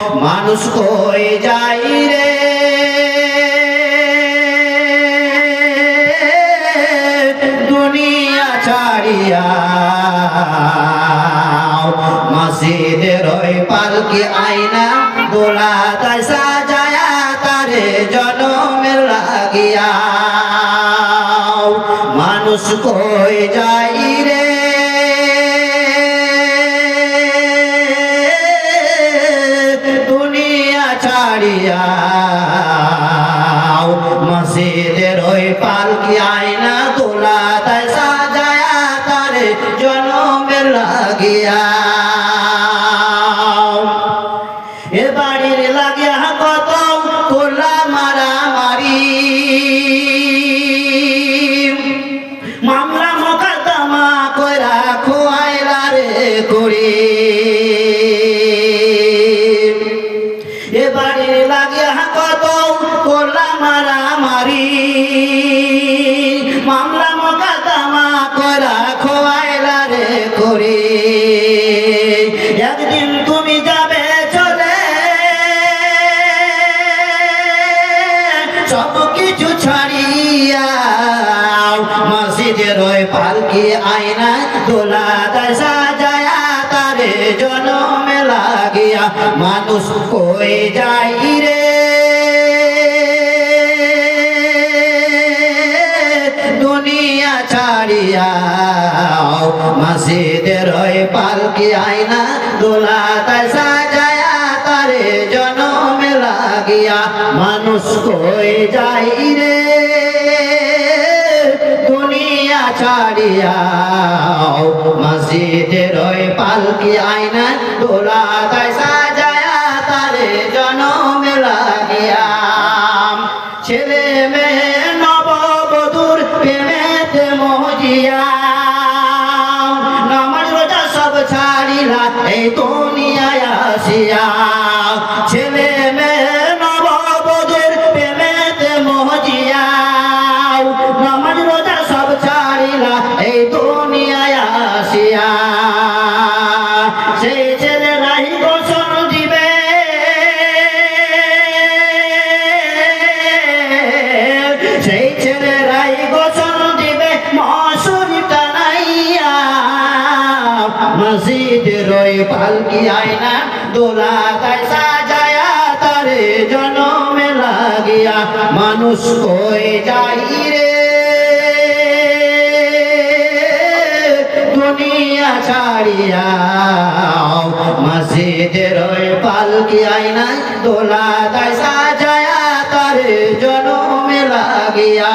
মানুষ কই যাই রে দুনিয়া ছাড়িয়া মসজিদের ওই পালকি আয়না দোলা তাই সাজায়া তারে জনমের লাগিয়া মানুষ কই যাই রে ছাড়িয়া মসজিদের ওই পালকি আয়না দোলা তাই সাজায়া তারে জনমের লাগিয়া এ বাড়ির লাগিয়া কত তোলা মারামারি মামলা মোকদ্দমা কইরা খোয়াইলা রে করি এ বাড়ির লাগিয়া কত তোলা মারামারি মামলা মোকদ্দমা কইরা খোয়াইলা রে করি একদিন তুমি যাবে চলে সব কিছু ছাড়িয়া মসজিদের ওই পালকি আয়না দোলা তাই সাজায়া তারে জনমে লাগিয়া মানুষ কই যাই রে দুনিয়া ছাড়িয়া মসজিদের ওই পালকি আয়না দোলা তাই সাজায়া তারে জনমে লাগিয়া মানুষ কই যাই রে দুনিয়া ছাড়িয়া মসজিদের ওই পালকি আয়না দোলা তাই সাজায়া তারে জনমে লাগিয়া ছেলে মেয়ে নববধূর প্রেমেতে মজিয়া নামাজ রোজা সব ছাড়িলা এই দুনিয়ায় আসিয়া ছেলে মেয়ে নববধূর প্রেমেতে মজিয়া নামাজ রোজা সব ছাড়িলা এই দুনিয়ায় আসিয়া সেই ছেলেরাই গোসল দিবে সেই ছেলেরাই গোসল দিবে মশুরি টানাইয়া মসজিদের ওই পালকি আয়না দোলা তাই সাজায়া তারে জনমে লাগিয়া মানুষ কই যাই রে দুনিয়া ছাড়িয়া মসজিদের ওই পালকি আয়না দোলা তাই সাজায়া তারে জনমে লাগিয়া